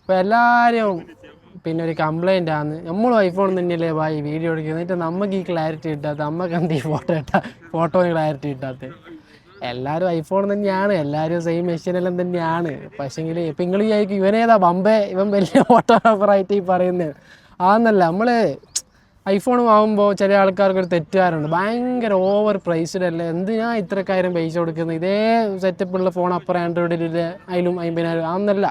ഇപ്പോൾ എല്ലാവരും പിന്നെ ഒരു കംപ്ലൈൻ്റ് ആണ്. നമ്മളും ഐഫോൺ തന്നെയല്ലേ ഭായി വീഡിയോ എടുക്കുന്നത്, എന്നിട്ട് നമുക്ക് ഈ ക്ലാരിറ്റി കിട്ടാത്ത, നമുക്ക് എന്ത് ഈ ഫോട്ടോന് ക്ലാരിറ്റി കിട്ടാത്ത. എല്ലാവരും ഐഫോൺ തന്നെയാണ്, എല്ലാവരും സെയിം മെഷീനെല്ലാം തന്നെയാണ്. പക്ഷേങ്കിൽ ഇപ്പം നിങ്ങൾ വിചാരിക്കും ഇവനേതാ ബമ്പേ, ഇവൻ വലിയ ഫോട്ടോഗ്രാഫറായിട്ട് ഈ പറയുന്നത്. ആന്നല്ല, നമ്മൾ ഐഫോൺ വാങ്ങുമ്പോൾ ചില ആൾക്കാർക്കൊരു തെറ്റുകാരുണ്ട്, ഭയങ്കര ഓവർ പ്രൈസ്ഡ് അല്ലേ, എന്തിനാ ഇത്രക്കായിരം പൈസ കൊടുക്കുന്നത്, ഇതേ സെറ്റപ്പുള്ള ഫോൺ അപ്പുറം ആൻഡ്രോയിഡിൽ അതിലും 50,000 ആണെന്നല്ല.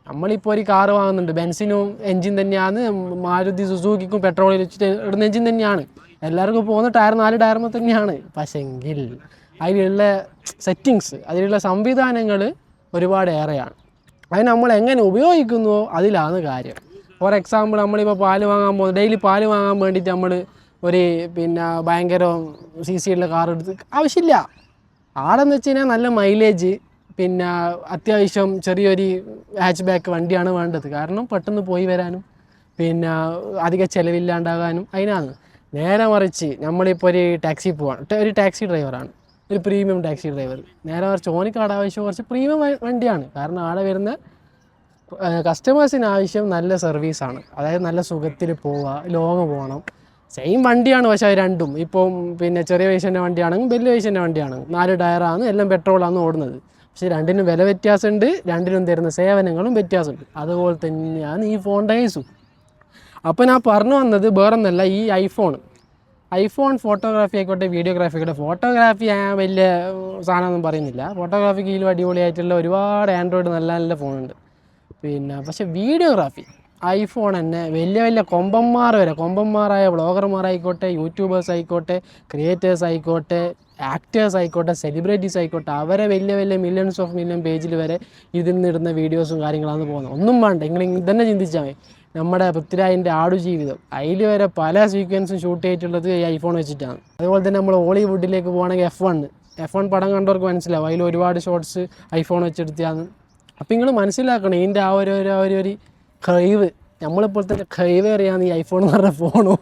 നമ്മളിപ്പോൾ ഒരു കാറ് വാങ്ങുന്നുണ്ട്, ബെൻസിനും എൻജിൻ തന്നെയാണ്, മാരുതി സുസുക്കിക്കും പെട്രോളിൽ വെച്ചിട്ട് ഇടുന്ന എൻജിൻ തന്നെയാണ്, എല്ലാവർക്കും പോകുന്ന ടയർ 4 ടയറുമ്പോൾ തന്നെയാണ്. പക്ഷെങ്കിൽ അതിലുള്ള സെറ്റിങ്സ്, അതിലുള്ള സംവിധാനങ്ങൾ ഒരുപാട് ഏറെയാണ്. അത് നമ്മൾ എങ്ങനെ ഉപയോഗിക്കുന്നുവോ അതിലാണ് കാര്യം. ഫോർ എക്സാമ്പിൾ, നമ്മളിപ്പോൾ പാല് വാങ്ങാൻ പോകുന്നത്, ഡെയിലി പാല് വാങ്ങാൻ വേണ്ടിയിട്ട് നമ്മൾ ഒരു പിന്നെ ഭയങ്കര CC ഉള്ള കാർ എടുത്ത് ആവശ്യമില്ല. ആടെന്ന് വെച്ച് കഴിഞ്ഞാൽ നല്ല മൈലേജ്, പിന്നെ അത്യാവശ്യം ചെറിയൊരു ഹാച്ച് ബാക്ക് വണ്ടിയാണ് വേണ്ടത്. കാരണം പെട്ടെന്ന് പോയി വരാനും പിന്നെ അധികം ചിലവില്ലാണ്ടാകാനും അതിനാണ്. നേരെ മറിച്ച് നമ്മളിപ്പോൾ ഒരു ടാക്സി പോവാണ്, ഒരു ടാക്സി ഡ്രൈവറാണ്, ഒരു പ്രീമിയം ടാക്സി ഡ്രൈവർ. നേരെ മറിച്ച് ഓനിക്കാട് ആവശ്യം കുറച്ച് പ്രീമിയം വണ്ടിയാണ്. കാരണം ആടെ വരുന്ന കസ്റ്റമേഴ്സിന് ആവശ്യം നല്ല സർവീസാണ്, അതായത് നല്ല സുഖത്തിൽ പോവുക, ലോങ് പോകണം. സെയിം വണ്ടിയാണ്, പക്ഷേ അത് രണ്ടും ഇപ്പം പിന്നെ ചെറിയ പൈസേൻ്റെ വണ്ടിയാണെങ്കിൽ വലിയ പൈസേൻ്റെ വണ്ടിയാണെങ്കിൽ 4 ടയറാണ്, എല്ലാം പെട്രോളാണ് ഓടുന്നത്. പക്ഷേ രണ്ടിനും വില വ്യത്യാസമുണ്ട്, രണ്ടിനും തരുന്ന സേവനങ്ങളും വ്യത്യാസമുണ്ട്. അതുപോലെ തന്നെയാണ് ഈ ഫോണിൻ്റെ കേസും. അപ്പോൾ ഞാൻ പറഞ്ഞു വന്നത് വേറൊന്നല്ല, ഈ ഐഫോൺ ഫോട്ടോഗ്രാഫി ആയിക്കോട്ടെ, വീഡിയോഗ്രാഫി ആയിക്കോട്ടെ. ഫോട്ടോഗ്രാഫി വലിയ സാധനമൊന്നും പറയുന്നില്ല, ഫോട്ടോഗ്രാഫിക്ക് ഇതിലും അടിപൊളിയായിട്ടുള്ള ഒരുപാട് ആൻഡ്രോയിഡ് നല്ല നല്ല ഫോണുണ്ട്. പിന്നെ പക്ഷേ വീഡിയോഗ്രാഫി ഐഫോൺ തന്നെ വലിയ വലിയ കൊമ്പന്മാരായ വ്ളോഗർമാരായിക്കോട്ടെ, യൂട്യൂബേഴ്സ് ആയിക്കോട്ടെ, ക്രിയേറ്റേഴ്സ് ആയിക്കോട്ടെ, ആക്ടേഴ്സ് ആയിക്കോട്ടെ, സെലിബ്രിറ്റീസ് ആയിക്കോട്ടെ, അവരെ വലിയ മില്യൺസ് ഓഫ് മില്യൺ പേജിൽ വരെ ഇതിൽ നിന്നിടുന്ന വീഡിയോസും കാര്യങ്ങളാണ് പോകുന്നത്. ഒന്നും വേണ്ട, നിങ്ങൾ ഇതന്നെ ചിന്തിച്ചാൽ മതി. നമ്മുടെ പൃഥ്വിരാജിൻ്റെ ആടുജീവിതം, അതിൽ വരെ പല സീക്വൻസും ഷൂട്ട് ചെയ്തിട്ടുള്ളത് ഈ ഐഫോൺ വെച്ചിട്ടാണ്. അതുപോലെ തന്നെ നമ്മൾ ഹോളിവുഡിലേക്ക് പോകുകയാണെങ്കിൽ F1 പടം കണ്ടവർക്ക് മനസ്സിലാവും, അതിൽ ഒരുപാട് ഷോട്ട്സ് ഐഫോൺ വെച്ചെടുത്തിയാണ്. അപ്പം നിങ്ങൾ മനസ്സിലാക്കണം ഇതിൻ്റെ ആ ഒരു കഴിവ്, നമ്മളിപ്പോൾ തന്നെ കഴിവ് അറിയാമെന്ന് ഈ ഐഫോൺ എന്ന് പറഞ്ഞ ഫോണും.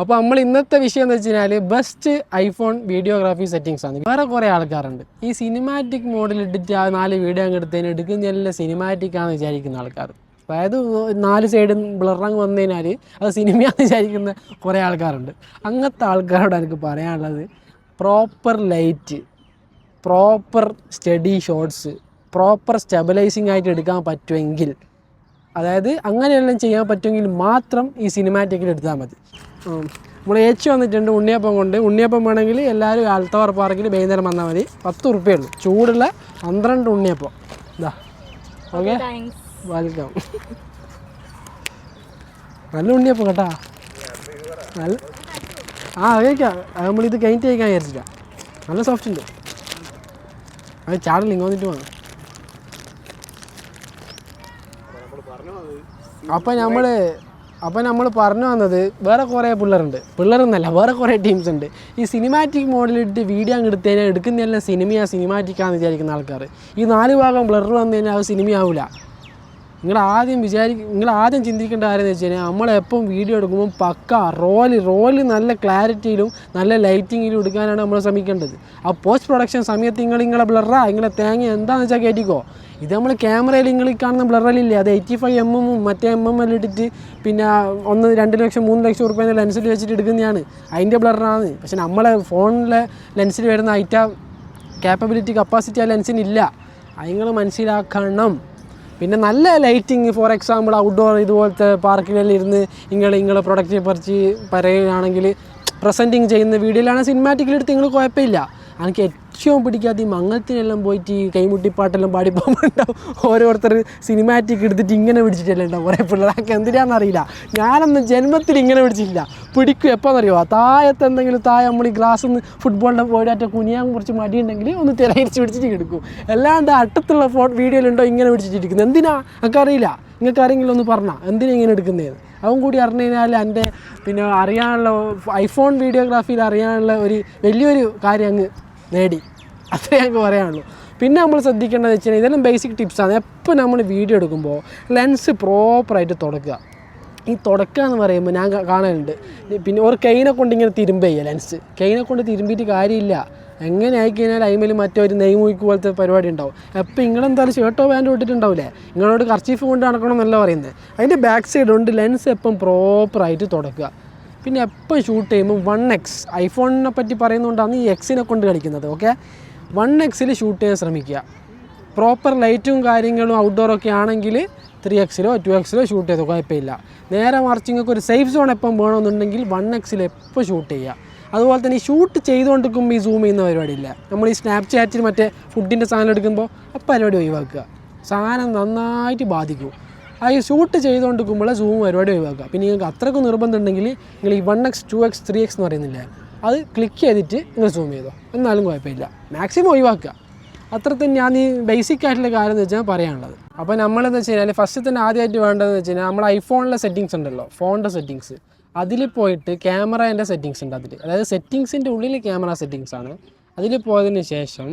അപ്പോൾ നമ്മൾ ഇന്നത്തെ വിഷയം എന്ന് വെച്ച് കഴിഞ്ഞാൽ ബെസ്റ്റ് ഐഫോൺ വീഡിയോഗ്രാഫി സെറ്റിങ്സ് ആണ്. വേറെ കുറേ ആൾക്കാരുണ്ട് ഈ സിനിമാറ്റിക് മോഡിൽ ഇട്ടിട്ട് ആ 4 വീഡിയോ അങ്ങ് എടുക്കുന്നതെല്ലാം സിനിമാറ്റിക്കാണെന്ന് വിചാരിക്കുന്ന ആൾക്കാർ. അതായത് 4 സൈഡും ബ്ലറങ്ങ് വന്നു കഴിഞ്ഞാൽ അത് സിനിമയാണെന്ന് വിചാരിക്കുന്ന കുറേ ആൾക്കാരുണ്ട്. അങ്ങനത്തെ ആൾക്കാരോട് എനിക്ക് പറയാനുള്ളത്, proper light, proper steady shots, proper stabilising ആയിട്ട് എടുക്കാൻ പറ്റുമെങ്കിൽ, അതായത് അങ്ങനെയെല്ലാം ചെയ്യാൻ പറ്റുമെങ്കിൽ മാത്രം ഈ സിനിമാറ്റിക്കിൽ എടുത്താൽ മതി. നമ്മൾ വന്നിട്ടുണ്ട് ഉണ്ണിയപ്പം വേണമെങ്കിൽ എല്ലാവരും ആൽത്തവർ പാർക്കിൽ വൈകുന്നേരം വന്നാൽ മതി. 10 ഉറുപ്പ്യേ ഉള്ളൂ, ചൂടുള്ള 12 ഉണ്ണിയപ്പം. ഇതാ, ഓക്കെ, വെൽക്കം. നല്ല ഉണ്ണിയപ്പം കേട്ടാ, നല്ല കഴിക്കാം. നമ്മളിത് കഴിഞ്ഞിട്ട് കഴിക്കാൻ വിചാരിച്ചില്ല, നല്ല സോഫ്റ്റ് ഉണ്ട്. അത് ചാടില്ല, ഇങ്ങ് വന്നിട്ട് വേണം. അപ്പം നമ്മൾ പറഞ്ഞു വന്നത്, വേറെ കുറേ പിള്ളേരെന്നല്ല, വേറെ കുറേ ടീംസ് ഉണ്ട്. ഈ സിനിമാറ്റിക് മോഡലിട്ട് വീഡിയോ അങ്ങ് എടുത്തു കഴിഞ്ഞാൽ എടുക്കുന്നതെല്ലാം സിനിമാറ്റിക്കാണെന്ന് വിചാരിക്കുന്ന ആൾക്കാർ. ഈ 4 ഭാഗം ബ്ലർ വന്നു കഴിഞ്ഞാൽ അത് സിനിമയാവില്ല. നിങ്ങൾ ആദ്യം ചിന്തിക്കേണ്ട കാര്യം എന്ന് വെച്ച് കഴിഞ്ഞാൽ, നമ്മളെപ്പം വീഡിയോ എടുക്കുമ്പോൾ പക്ക റോല് നല്ല ക്ലാരിറ്റിയിലും നല്ല ലൈറ്റിങ്ങിലും എടുക്കാനാണ് നമ്മൾ ശ്രമിക്കേണ്ടത്. ആ പോസ്റ്റ് പ്രൊഡക്ഷൻ സമയത്ത് നിങ്ങളെ നിങ്ങളെ തേങ്ങ എന്താണെന്ന് വെച്ചാൽ കയറ്റിക്കോ. ഇത് നമ്മൾ ക്യാമറയിൽ നിങ്ങൾ കാണുന്ന ബ്ലറിലില്ലേ, അത് 85mm മറ്റേ എല്ലാം ഇട്ടിട്ട് പിന്നെ 2 ലക്ഷം 3 ലക്ഷം ഉറുപ്പ്യ ലെൻസിൽ വെച്ചിട്ട് എടുക്കുന്നതാണ്, അതിൻ്റെ ബ്ലറാണ്. പക്ഷെ നമ്മളെ ഫോണിലെ ലെൻസിൽ വരുന്ന ക്യാപ്പബിലിറ്റി കപ്പാസിറ്റി ആ ലെൻസിനില്ല. അത് നിങ്ങൾ മനസ്സിലാക്കണം. പിന്നെ നല്ല ലൈറ്റിങ്, ഫോർ എക്സാമ്പിൾ ഔട്ട്ഡോർ ഇതുപോലത്തെ പാർക്കിലെല്ലാം ഇരുന്ന് നിങ്ങളെ പ്രൊഡക്റ്റിനെ പറിച്ച് പറയുകയാണെങ്കിൽ, പ്രസൻറ്റിങ് ചെയ്യുന്ന വീഡിയോയിലാണ് സിനിമാറ്റിക്കിലെടുത്ത് നിങ്ങൾ കുഴപ്പമില്ല. എനിക്ക് ഏറ്റവും പിടിക്കാത്ത ഈ മംഗളത്തിനെല്ലാം പോയിട്ട് ഈ കൈമുട്ടിപ്പാട്ടെല്ലാം പാടിപ്പോകുമ്പോണ്ടാവും ഓരോരുത്തർ സിനിമാറ്റിക് എടുത്തിട്ട് ഇങ്ങനെ പിടിച്ചിട്ടെല്ലാം ഉണ്ടാവും കുറേ പിള്ളേർക്ക്. എന്തിനാണെന്നറിയില്ല, ഞാനൊന്നും ജന്മത്തിൽ ഇങ്ങനെ പിടിച്ചിട്ടില്ല. പിടിക്കും എപ്പോഴെന്നറിയോ, താഴത്തെന്തെങ്കിലും നമ്മൾ ഈ ഗ്ലാസ്സിൽ നിന്ന് ഫുട്ബോളിൻ്റെ പോയിട്ട് കുനിയാൻ കുറച്ച് മടിയുണ്ടെങ്കിൽ ഒന്ന് തിരയിച്ച് പിടിച്ചിട്ട് എടുക്കും. അല്ലാണ്ട് അടുത്തുള്ള വീഡിയോയിലുണ്ടോ ഇങ്ങനെ പിടിച്ചിട്ടിരിക്കുന്നത്, എന്തിനാ എനിക്കറിയില്ല. നിങ്ങൾക്ക് ആരെങ്കിലും ഒന്ന് പറഞ്ഞാൽ എന്തിനാ ഇങ്ങനെ എടുക്കുന്നതെന്ന് അവൻ കൂടി അറിഞ്ഞു കഴിഞ്ഞാൽ എൻ്റെ പിന്നെ അറിയാനുള്ള ഐഫോൺ വീഡിയോഗ്രാഫിയിൽ അറിയാനുള്ള ഒരു വലിയൊരു കാര്യം അങ്ങ് നേടി, അത്രേ ഞങ്ങൾക്ക് പറയാനുള്ളൂ. പിന്നെ നമ്മൾ ശ്രദ്ധിക്കേണ്ടത് വെച്ച് കഴിഞ്ഞാൽ ഇതെല്ലാം ബേസിക് ടിപ്സാണ്. എപ്പോൾ നമ്മൾ വീഡിയോ എടുക്കുമ്പോൾ ലെൻസ് പ്രോപ്പറായിട്ട് തുടക്കുക. ഈ തുടക്കുക എന്ന് പറയുമ്പോൾ ഞാൻ കാണലുണ്ട്, പിന്നെ ഒരു കൈനെ കൊണ്ട് ഇങ്ങനെ തിരുമ്പയ്യ ലെൻസ്, കൈനെ കൊണ്ട് തിരുമ്പിയിട്ട് കാര്യമില്ല. എങ്ങനെ ആയിക്കഴിഞ്ഞാൽ അതിൽ മറ്റൊരു നെയ്മൂക്ക് പോലത്തെ പരിപാടി ഉണ്ടാവും. അപ്പോൾ നിങ്ങളെന്തായാലും ഷർട്ടോ പാൻറ്റോ ഇട്ടിട്ടുണ്ടാവില്ലേ, നിങ്ങളോട് കർച്ചീഫ് കൊണ്ട് നടക്കണമെന്നല്ല പറയുന്നത്. അതിൻ്റെ ബാക്ക് സൈഡ് കൊണ്ട് ലെൻസ് എപ്പം പ്രോപ്പറായിട്ട് തുടക്കുക. പിന്നെ എപ്പം ഷൂട്ട് ചെയ്യുമ്പോൾ 1x, ഐഫോണിനെ പറ്റി പറയുന്നതുകൊണ്ടാണ് ഈ എക്സിനെ കൊണ്ട് കളിക്കുന്നത്. ഓക്കെ, 1x ഷൂട്ട് ചെയ്യാൻ ശ്രമിക്കുക. പ്രോപ്പർ ലൈറ്റും കാര്യങ്ങളും ഔട്ട്ഡോറൊക്കെ ആണെങ്കിൽ 3x 2x ഷൂട്ട് ചെയ്തോ, കുഴപ്പമില്ല. നേരെ മറിച്ച് നിങ്ങൾക്ക് ഒരു സേഫ് സോൺ എപ്പം വേണമെന്നുണ്ടെങ്കിൽ 1x എപ്പോൾ ഷൂട്ട് ചെയ്യുക. അതുപോലെ തന്നെ ഈ ഷൂട്ട് ചെയ്തുകൊണ്ടിരിക്കുമ്പോൾ ഈ സൂം ചെയ്യുന്ന പരിപാടിയില്ല. നമ്മൾ ഈ സ്നാപ്ചാറ്റിൽ മറ്റേ ഫുഡിൻ്റെ സാധനം എടുക്കുമ്പോൾ ആ പരിപാടി ഒഴിവാക്കുക. സാധനം നന്നായിട്ട് ബാധിക്കും. ആ ഈ ഷൂട്ട് ചെയ്തുകൊണ്ടിരിക്കുമ്പോൾ സൂം പരിപാടി ഒഴിവാക്കുക. പിന്നെ നിങ്ങൾക്ക് അത്രയ്ക്ക് നിർബന്ധം ഉണ്ടെങ്കിൽ നിങ്ങൾ ഈ 1x 2x 3x എന്ന് പറയുന്നില്ലേ, അത് ക്ലിക്ക് ചെയ്തിട്ട് നിങ്ങൾ സൂം ചെയ്തോ, എന്നാലും കുഴപ്പമില്ല. മാക്സിമം ഒഴിവാക്കുക. അത്ര തന്നെയാണ് ഈ ബേസിക് ആയിട്ടുള്ള കാര്യം എന്ന് വെച്ചാൽ പറയാനുള്ളത്. അപ്പോൾ നമ്മളെന്ന് വെച്ച് കഴിഞ്ഞാൽ ഫസ്റ്റ് തന്നെ ആദ്യമായിട്ട് വേണ്ടതെന്ന് വെച്ച് കഴിഞ്ഞാൽ നമ്മുടെ ഐഫോണിലെ സെറ്റിങ്സ് ഉണ്ടല്ലോ, ഫോണിൻ്റെ സെറ്റിങ്സ്, അതിൽ പോയിട്ട് ക്യാമറേൻ്റെ സെറ്റിങ്സ് ഉണ്ട് അതിൽ, അതായത് സെറ്റിങ്സിൻ്റെ ഉള്ളിൽ ക്യാമറ സെറ്റിങ്സ് ആണ്. അതിൽ പോയതിന് ശേഷം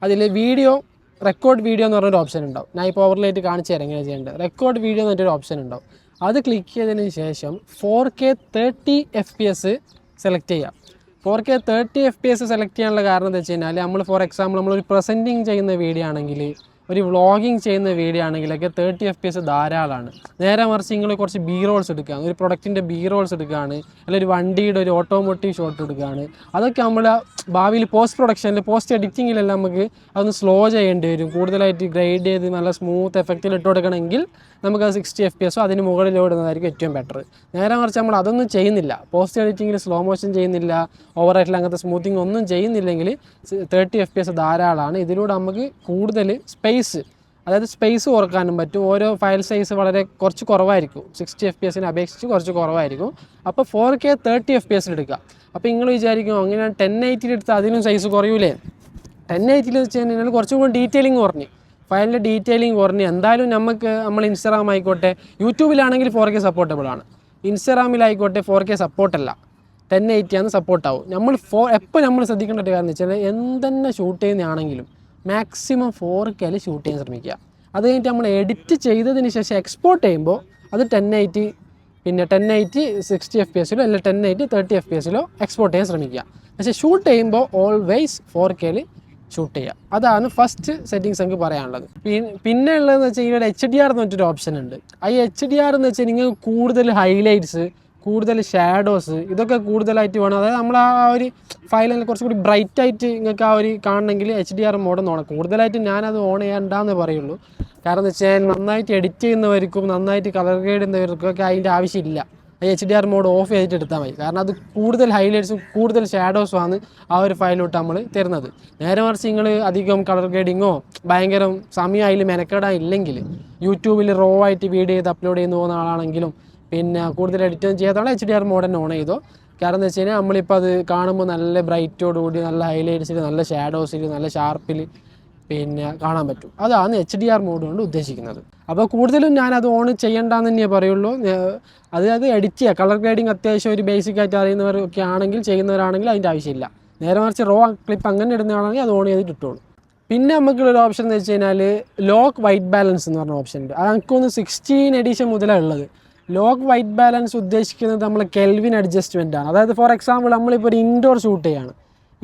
അതിൽ വീഡിയോ, റെക്കോർഡ് വീഡിയോ എന്ന് പറഞ്ഞൊരു ഓപ്ഷൻ ഉണ്ടാവും. ഞാൻ ഇപ്പോൾ ഓവർലായിട്ട് കാണിച്ചു തരാം എങ്ങനെ ചെയ്യേണ്ടത്. റെക്കോർഡ് വീഡിയോ എന്ന് പറഞ്ഞൊരു ഓപ്ഷൻ ഉണ്ടാവും. അത് ക്ലിക്ക് ചെയ്തതിന് ശേഷം 4K 30 FPS സെലക്ട് ചെയ്യാം. 4K 30 FPS സെലക്ട് ചെയ്യാനുള്ള കാരണം എന്താ വെച്ച് കഴിഞ്ഞാൽ, നമ്മൾ ഫോർ എക്സാമ്പിൾ നമ്മളൊരു പ്രസൻറ്റിങ് ചെയ്യുന്ന വീഡിയോ ആണെങ്കിൽ, ഒരു വ്ളോഗിങ് ചെയ്യുന്ന വീഡിയോ ആണെങ്കിലൊക്കെ 30 FPS ധാരാളമാണ്. നേരെ മറിച്ച് നിങ്ങൾ കുറച്ച് ബി റോൾസ് എടുക്കുകയാണ്, ഒരു പ്രൊഡക്റ്റിൻ്റെ ബി റോൾസ് എടുക്കുകയാണ്, അല്ലെങ്കിൽ ഒരു വണ്ടിയുടെ ഒരു ഓട്ടോമോട്ടീവ് ഷോട്ട് എടുക്കുകയാണ്, അതൊക്കെ നമ്മൾ ഭാവിയിൽ പോസ്റ്റ് പ്രൊഡക്ഷനിൽ, പോസ്റ്റ് എഡിറ്റിങ്ങിലെല്ലാം നമുക്ക് അതൊന്ന് സ്ലോ ചെയ്യേണ്ടി വരും. കൂടുതലായിട്ട് ഗ്രൈഡ് ചെയ്ത് നല്ല സ്മൂത്ത് എഫക്റ്റിൽ ഇട്ട് കൊടുക്കണമെങ്കിൽ നമുക്ക് 60 FPS അതിന് മുകളിൽ ഓടുന്നതായിരിക്കും ഏറ്റവും ബെറ്റർ. നേരെ മറിച്ച് നമ്മൾ അതൊന്നും ചെയ്യുന്നില്ല, പോസ്റ്റ് എഡിറ്റിങ്ങിൽ സ്ലോ മോഷൻ ചെയ്യുന്നില്ല, ഓവറായിട്ടുള്ള അങ്ങനത്തെ സ്മൂത്തിങ് ഒന്നും ചെയ്യുന്നില്ലെങ്കിൽ 30 FPS ധാരാളമാണ്. ഇതിലൂടെ നമുക്ക് കൂടുതൽ സ്പേസ്, അതായത് സ്പേസ് കുറക്കാനും പറ്റും. ഓരോ ഫയൽ സൈസ് വളരെ കുറച്ച് കുറവായിരിക്കും, 60 FPS അപേക്ഷിച്ച് കുറച്ച് കുറവായിരിക്കും. അപ്പോൾ 4K 30 FPS എടുക്കുക. അപ്പോൾ നിങ്ങൾ വിചാരിക്കും അങ്ങനെ 1080 എടുത്താൽ അതിനും സൈസ് കുറയൂലേ? 1080 വെച്ച് കഴിഞ്ഞാൽ കുറച്ചും കൂടി ഡീറ്റെയിലിംഗ് കുറഞ്ഞ്, ഫയലിൻ്റെ ഡീറ്റെയിലിംഗ് കുറഞ്ഞ്. എന്തായാലും നമ്മൾ ഇൻസ്റ്റാഗ്രാം ആയിക്കോട്ടെ, യൂട്യൂബിലാണെങ്കിൽ 4K സപ്പോർട്ടബിൾ ആണ്, ഇൻസ്റ്റാഗ്രാമിലായിക്കോട്ടെ 4K സപ്പോർട്ടല്ല, 1080 ആണ് സപ്പോർട്ടാവും. എപ്പോൾ നമ്മൾ ശ്രദ്ധിക്കേണ്ട ഒരു കാര്യം എന്ന് വെച്ചാൽ എന്തെന്നെ ഷൂട്ട് ചെയ്യുന്നതാണെങ്കിലും മാക്സിമം 4K ഷൂട്ട് ചെയ്യാൻ ശ്രമിക്കുക. അത് കഴിഞ്ഞിട്ട് നമ്മൾ എഡിറ്റ് ചെയ്തതിന് ശേഷം എക്സ്പോർട്ട് ചെയ്യുമ്പോൾ അത് 1080, പിന്നെ 1080 60 FPS അല്ലെങ്കിൽ 1080 30 FPS എക്സ്പോർട്ട് ചെയ്യാൻ ശ്രമിക്കുക. പക്ഷേ ഷൂട്ട് ചെയ്യുമ്പോൾ ഓൾവേസ് 4K ഷൂട്ട് ചെയ്യുക. അതാണ് ഫസ്റ്റ് സെറ്റിങ്സ് എനിക്ക് പറയാനുള്ളത്. പിന്നെ ഉള്ളതെന്ന് വെച്ചാൽ ഇവിടെ HDR എന്ന് പറഞ്ഞൊരു ഓപ്ഷൻ ഉണ്ട്. ആ HDR എന്ന് വെച്ചാൽ നിങ്ങൾക്ക് കൂടുതൽ ഹൈലൈറ്റ്സ്, കൂടുതൽ ഷാഡോസ്, ഇതൊക്കെ കൂടുതലായിട്ട് വേണം. അതായത് നമ്മൾ ആ ഒരു ഫയലിൽ കുറച്ചുകൂടി ബ്രൈറ്റ് ആയിട്ട് നിങ്ങൾക്ക് ആ ഒരു കാണണമെങ്കിൽ HDR മോഡ് ഓൺ. കൂടുതലായിട്ട് ഞാനത് ഓൺ ചെയ്യണ്ടെന്നേ പറയുള്ളൂ. കാരണം എന്ന് വെച്ചാൽ നന്നായിട്ട് എഡിറ്റ് ചെയ്യുന്നവർക്കും നന്നായിട്ട് കളർ ഗ്രേഡ് ചെയ്യുന്നവർക്കും ഒക്കെ അതിൻ്റെ ആവശ്യമില്ല. HDR മോഡ് ഓഫ് ചെയ്തിട്ട് എടുത്താൽ മതി. കാരണം അത് കൂടുതൽ ഹൈലൈറ്റ്സും കൂടുതൽ ഷാഡോസും ആണ് ആ ഒരു ഫയലിലോട്ട് നമ്മൾ തരുന്നത്. നേരെ മറിച്ച് നിങ്ങൾ അധികം കളർ ഗ്രേഡിങ്ങോ ഭയങ്കര സമയം അതിൽ മെനക്കെടാനില്ലെങ്കിൽ, യൂട്യൂബിൽ റോ ആയിട്ട് വീഡിയോ ചെയ്ത് അപ്ലോഡ് ചെയ്യുന്ന പോകുന്ന ആളാണെങ്കിലും പിന്നെ കൂടുതൽ എഡിറ്റൊന്നും ചെയ്യാത്തതാണ് HDR മോഡ് തന്നെ ഓൺ ചെയ്തോ. കാരണം എന്ന് വെച്ച് കഴിഞ്ഞാൽ നമ്മളിപ്പോൾ അത് കാണുമ്പോൾ നല്ല ബ്രൈറ്റോടുകൂടി, നല്ല ഹൈലൈറ്റ്സിൽ, നല്ല ഷാഡോസിൽ, നല്ല ഷാർപ്പിൽ പിന്നെ കാണാൻ പറ്റും. അതാണ് HDR മോഡ് കൊണ്ട് ഉദ്ദേശിക്കുന്നത്. അപ്പോൾ കൂടുതലും ഞാനത് ഓൺ ചെയ്യേണ്ടെന്ന് തന്നെയേ പറയുള്ളൂ. അതായത് എഡിറ്റ് ചെയ്യുക, കളർ ഗ്രേഡിങ് അത്യാവശ്യം ഒരു ബേസിക് ആയിട്ട് അറിയുന്നവരൊക്കെ ആണെങ്കിൽ, ചെയ്യുന്നവരാണെങ്കിൽ അതിൻ്റെ ആവശ്യമില്ല. നേരെ മറിച്ച് റോ ക്ലിപ്പ് അങ്ങനെ ഇടുന്നതാണെങ്കിൽ അത് ഓൺ ചെയ്തിട്ട് ഇട്ടോളൂ. പിന്നെ നമുക്കുള്ളൊരു ഓപ്ഷൻ എന്ന് വെച്ച് കഴിഞ്ഞാൽ ലോക്ക് വൈറ്റ് ബാലൻസ് എന്ന് പറഞ്ഞ ഓപ്ഷൻ ഉണ്ട്. അത് എനിക്കൊന്ന് 16 എഡിഷൻ മുതലാണ് ഉള്ളത്. ലോക്ക് വൈറ്റ് ബാലൻസ് ഉദ്ദേശിക്കുന്നത് നമ്മൾ കെൽവിൻ അഡ്ജസ്റ്റ്മെൻ്റ് ആണ്. അതായത് ഫോർ എക്സാമ്പിൾ നമ്മളിപ്പോൾ ഒരു ഇൻഡോർ ഷൂട്ട് ചെയ്യാണ്,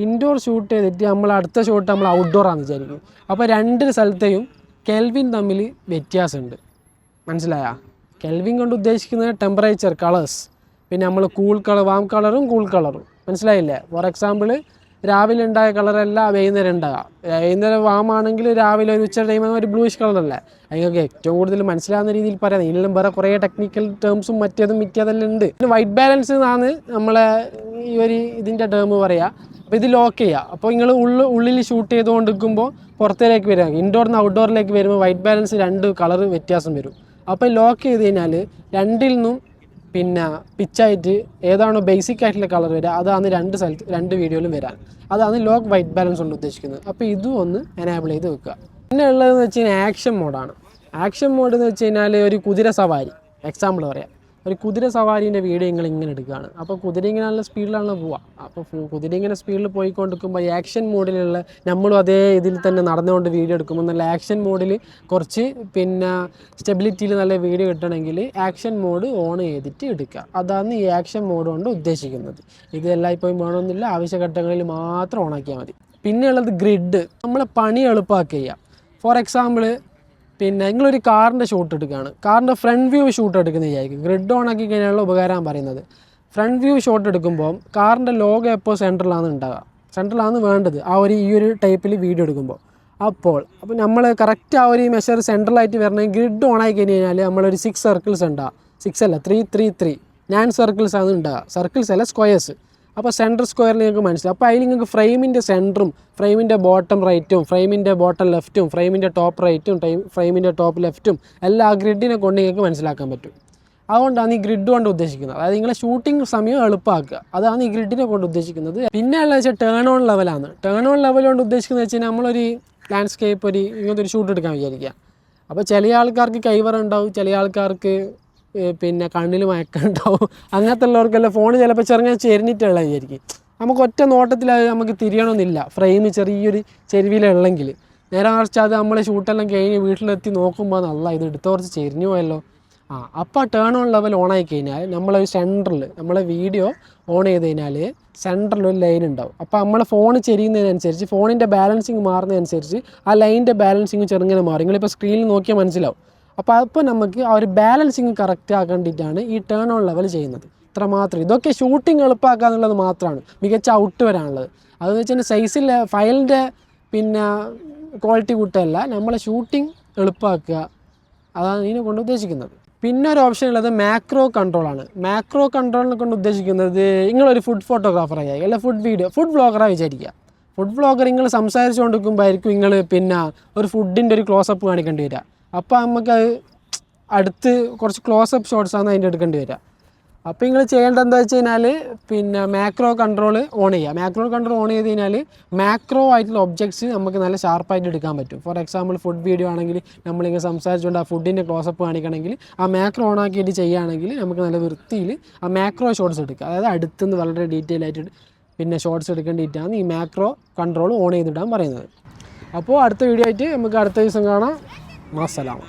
ഇൻഡോർ ഷൂട്ട് ചെയ്തിട്ട് നമ്മൾ അടുത്ത ഷോട്ട് നമ്മൾ ഔട്ട്ഡോർ ആണെന്ന് വിചാരിക്കും. അപ്പോൾ രണ്ട് സ്ഥലത്തെയും കെൽവിൻ തമ്മിൽ വ്യത്യാസമുണ്ട്. മനസ്സിലായ? കെൽവിൻ കൊണ്ട് ഉദ്ദേശിക്കുന്നത് ടെമ്പറേച്ചർ, കളേഴ്സ്, പിന്നെ നമ്മൾ കൂൾ കളർ, വാം കളറും കൂൾ കളറും. മനസ്സിലായില്ലേ? ഫോർ എക്സാമ്പിൾ രാവിലെ ഉണ്ടായ കളറല്ല വൈകുന്നേരം ഉണ്ടാകുക. വൈകുന്നേരം വാമാണെങ്കിൽ രാവിലെ ഒരു ഉച്ച ടൈം ഒരു ബ്ലൂയിഷ് കളറല്ലേ. അതിനൊക്കെ ഏറ്റവും കൂടുതൽ മനസ്സിലാവുന്ന രീതിയിൽ പറയാം. ഇതിലും വേറെ കുറേ ടെക്നിക്കൽ ടേംസും മറ്റേതും മിറ്റതെല്ലാം ഉണ്ട്. പിന്നെ വൈറ്റ് ബാലൻസ് എന്നാണ് നമ്മളെ ഈ ഒരു ഇതിൻ്റെ ടേം പറയുക. അപ്പോൾ ഇത് ലോക്ക് ചെയ്യുക. അപ്പോൾ നിങ്ങൾ ഉള്ളിൽ ഷൂട്ട് ചെയ്തുകൊണ്ടിരിക്കുമ്പോൾ പുറത്തേക്ക് വരിക, ഇൻഡോറിൽ നിന്ന് ഔട്ട്ഡോറിലേക്ക് വരുമ്പോൾ വൈറ്റ് ബാലൻസ് 2 കളർ വ്യത്യാസം വരും. അപ്പോൾ ലോക്ക് ചെയ്ത് കഴിഞ്ഞാൽ രണ്ടിൽ നിന്നും പിന്നെ പിച്ചായിട്ട് ഏതാണോ ബേസിക് ആയിട്ടുള്ള കളർ വരിക അതാണ് രണ്ട് വീഡിയോയിലും വരാൻ. അതാണ് ലോക്ക് വൈറ്റ് ബാലൻസ് കൊണ്ട് ഉദ്ദേശിക്കുന്നത്. അപ്പോൾ ഇതും ഒന്ന് എനേബിൾ ചെയ്ത് വെക്കുക. പിന്നെ ഉള്ളതെന്ന് വെച്ച് കഴിഞ്ഞാൽ ആക്ഷൻ മോഡാണ്. ആക്ഷൻ മോഡ് എന്ന് വെച്ച് കഴിഞ്ഞാൽ ഒരു കുതിര സവാരി, എക്സാമ്പിൾ പറയാം. ഒരു കുതിര സവാരീൻ്റെ വീഡിയോ നിങ്ങൾ ഇങ്ങനെ എടുക്കുകയാണ്. അപ്പോൾ കുതിര ഇങ്ങനെ നല്ല സ്പീഡിലാണല്ലോ പോവുക. അപ്പോൾ കുതിര ഇങ്ങനെ സ്പീഡിൽ പോയിക്കൊണ്ടിരിക്കുമ്പോൾ ഈ ആക്ഷൻ മോഡിലുള്ള നമ്മളും അതേ ഇതിൽ തന്നെ നടന്നുകൊണ്ട് വീഡിയോ എടുക്കുമ്പോൾ നല്ല ആക്ഷൻ മോഡിൽ കുറച്ച് പിന്നെ സ്റ്റെബിലിറ്റിയിൽ നല്ല വീഡിയോ കിട്ടണമെങ്കിൽ ആക്ഷൻ മോഡ് ഓൺ ചെയ്തിട്ട് എടുക്കുക. അതാണ് ഈ ആക്ഷൻ മോഡ് കൊണ്ട് ഉദ്ദേശിക്കുന്നത്. ഇത് എല്ലായ്പ്പോഴും വേണമെന്നില്ല, ആവശ്യഘട്ടങ്ങളിൽ മാത്രം ഓണാക്കിയാൽ മതി. പിന്നെയുള്ളത് ഗ്രിഡ്. നമ്മളെ പണി എളുപ്പമാക്കി ചെയ്യുക. ഫോർ എക്സാമ്പിൾ പിന്നെ നിങ്ങളൊരു കാറിൻ്റെ ഷൂട്ട് എടുക്കുകയാണ്, കാറിൻ്റെ ഫ്രണ്ട് വ്യൂ ഷൂട്ട് എടുക്കുന്ന വിചാരിക്കും. ഗ്രിഡ് ഓൺ ആക്കി കഴിഞ്ഞാലുള്ള ഉപകാരം പറയുന്നത്, ഫ്രണ്ട് വ്യൂ ഷോട്ട് എടുക്കുമ്പോൾ കാറിൻ്റെ ലോഗോ എപ്പോൾ സെൻട്രലാണ് ഉണ്ടാകുക, സെൻട്രലാണ് വേണ്ടത് ഈ ഒരു ടൈപ്പിൽ വീഡിയോ എടുക്കുമ്പോൾ. അപ്പോൾ നമ്മൾ കറക്റ്റ് ഒരു മെഷർ സെൻട്രലായിട്ട് വരണമെങ്കിൽ ഗ്രിഡ് ഓൺ ആയി കഴിഞ്ഞ് കഴിഞ്ഞാൽ നമ്മളൊരു 6 സർക്കിൾസ് ഉണ്ടാകുക. 6 അല്ല 3 3 3 9 സർക്കിൾസ് ആണ് ഉണ്ടാകുക. സർക്കിൾസ് അല്ല, സ്ക്വയേഴ്സ്. അപ്പോൾ സെൻറ്റർ സ്ക്വയറിൽ നിങ്ങൾക്ക് മനസ്സിലാവും. അപ്പോൾ അതിൽ നിങ്ങൾക്ക് ഫ്രെയിമിൻ്റെ സെൻറ്ററും ഫ്രെയിമിൻ്റെ ബോട്ടം റൈറ്റും ഫ്രെയിമിൻ്റെ ബോട്ടം ലെഫ്റ്റും ഫ്രെയിമിൻ്റെ ടോപ്പ് റൈറ്റും ഫ്രെയിമിൻ്റെ ടോപ്പ് ലെഫ്റ്റും എല്ലാം ആ ഗ്രിഡിനെ കൊണ്ട് നിങ്ങൾക്ക് മനസ്സിലാക്കാൻ പറ്റും. അതുകൊണ്ടാണ് ഈ ഗ്രിഡ് കൊണ്ട് ഉദ്ദേശിക്കുന്നത്. അതായത് നിങ്ങളെ ഷൂട്ടിംഗ് സമയം എളുപ്പമാക്കുക, അതാണ് ഈ ഗ്രിഡിനെ കൊണ്ട് ഉദ്ദേശിക്കുന്നത്. പിന്നെ ഉള്ളത് വെച്ചാൽ ടേൺ ഓൺ ലെവലാണ്. ടേൺ ഓൺ ലെവൽ കൊണ്ട് ഉദ്ദേശിക്കുന്നത് വെച്ച് കഴിഞ്ഞാൽ നമ്മളൊരു ലാൻഡ്സ്കേപ്പ് ഇങ്ങനത്തെ ഒരു ഷൂട്ട് എടുക്കാൻ വിചാരിക്കുക. അപ്പോൾ ചില ആൾക്കാർക്ക് കൈവറ ഉണ്ടാവും, ചില ആൾക്കാർക്ക് പിന്നെ കണ്ണിൽ മയക്കുണ്ടാവും. അങ്ങനത്തെ ഉള്ളവർക്കെല്ലാം ഫോൺ ചിലപ്പോൾ ചെറുങ്ങനെ ചെരിഞ്ഞിട്ടുള്ള വിചാരിക്കും. നമുക്ക് ഒറ്റ നോട്ടത്തിൽ നമുക്ക് തിരിയണമെന്നില്ല, ഫ്രെയിം ചെറിയൊരു ചെരുവിലുള്ളെങ്കിൽ. നേരെ മറിച്ച് അത് നമ്മൾ ഷൂട്ടെല്ലാം കഴിഞ്ഞ് വീട്ടിലെത്തി നോക്കുമ്പോൾ നല്ല ഇത് എടുത്ത കുറച്ച് ചെരിഞ്ഞു പോയല്ലോ. അപ്പോൾ ടേൺ ഓൺ ലെവൽ ഓൺ ആയി കഴിഞ്ഞാൽ നമ്മളൊരു സെൻറ്ററിൽ നമ്മളെ വീഡിയോ ഓൺ ചെയ്ത് കഴിഞ്ഞാൽ സെൻറ്ററിൽ ഒരു ലൈൻ ഉണ്ടാവും. അപ്പോൾ നമ്മളെ ഫോൺ ചെരിയുന്നതിനനുസരിച്ച് ഫോണിൻ്റെ ബാലൻസിങ് മാറുന്നതനുസരിച്ച് ആ ലൈനിൻ്റെ ബാലൻസിങ് ചെറുങ്ങനെ മാറും. നിങ്ങളിപ്പോൾ സ്ക്രീനിൽ നോക്കിയാൽ മനസ്സിലാവും. അപ്പോൾ നമുക്ക് ആ ഒരു ബാലൻസിങ് കറക്റ്റ് ആക്കേണ്ടിയിട്ടാണ് ഈ ടേൺ ഓൺ ലെവൽ ചെയ്യുന്നത്. ഇത്ര മാത്രം. ഇതൊക്കെ ഷൂട്ടിംഗ് എളുപ്പമാക്കുക എന്നുള്ളത് മാത്രമാണ് മികച്ച ഔട്ട് വരാനുള്ളത്. അതെന്ന് വെച്ചാൽ സൈസിൽ ഫയലിൻ്റെ പിന്നെ ക്വാളിറ്റി കൂട്ടല്ല, നമ്മളെ ഷൂട്ടിംഗ് എളുപ്പമാക്കുക, അതാണ് ഇതിനെ കൊണ്ട് ഉദ്ദേശിക്കുന്നത്. പിന്നെ ഒരു ഓപ്ഷൻ ഉള്ളത് മാക്രോ കൺട്രോളാണ്. മാക്രോ കൺട്രോളിനെ കൊണ്ട് ഉദ്ദേശിക്കുന്നത് നിങ്ങളൊരു ഫുഡ് ഫോട്ടോഗ്രാഫറായി അല്ല ഫുഡ് വ്ളോഗറായി വിചാരിക്കുക. ഫുഡ് വ്ളോഗർ നിങ്ങൾ സംസാരിച്ചുകൊണ്ടിരിക്കുമ്പോഴായിരിക്കും നിങ്ങൾ പിന്നെ ഒരു ഫുഡിൻ്റെ ഒരു ക്ലോസപ്പ് കാണിക്കേണ്ടി വരിക. അപ്പോൾ നമുക്ക് അടുത്ത് കുറച്ച് ക്ലോസപ്പ് ഷോട്ട്സാണ് അതിൻ്റെ എടുക്കേണ്ടി വരിക. അപ്പോൾ നിങ്ങൾ ചെയ്യേണ്ടത് എന്താ വെച്ച് കഴിഞ്ഞാൽ പിന്നെ മാക്രോ കൺട്രോൾ ഓൺ ചെയ്യുക. മാക്രോ കൺട്രോൾ ഓൺ ചെയ്ത് കഴിഞ്ഞാൽ മാക്രോ ആയിട്ടുള്ള ഒബ്ജക്ട്സ് നമുക്ക് നല്ല ഷാർപ്പായിട്ട് എടുക്കാൻ പറ്റും. ഫോർ എക്സാമ്പിൾ ഫുഡ് വീഡിയോ ആണെങ്കിൽ നമ്മളിങ്ങനെ സംസാരിച്ചുകൊണ്ട് ആ ഫുഡിൻ്റെ ക്ലോസപ്പ് കാണിക്കണമെങ്കിൽ ആ മാക്രോ ഓൺ ആക്കിയിട്ട് ചെയ്യുകയാണെങ്കിൽ നമുക്ക് നല്ല വൃത്തിയിൽ ആ മാക്രോ ഷോട്ട്സ് എടുക്കുക. അതായത് അടുത്തുനിന്ന് വളരെ ഡീറ്റെയിൽ ആയിട്ട് പിന്നെ ഷോട്ട്സ് എടുക്കേണ്ടിയിട്ടാണ് ഈ മാക്രോ കൺട്രോൾ ഓൺ ചെയ്തിട്ടാണ് പറയുന്നത്. അപ്പോൾ അടുത്ത വീഡിയോ ആയിട്ട് നമുക്ക് അടുത്ത ദിവസം കാണാം. മാസ്സലാമ.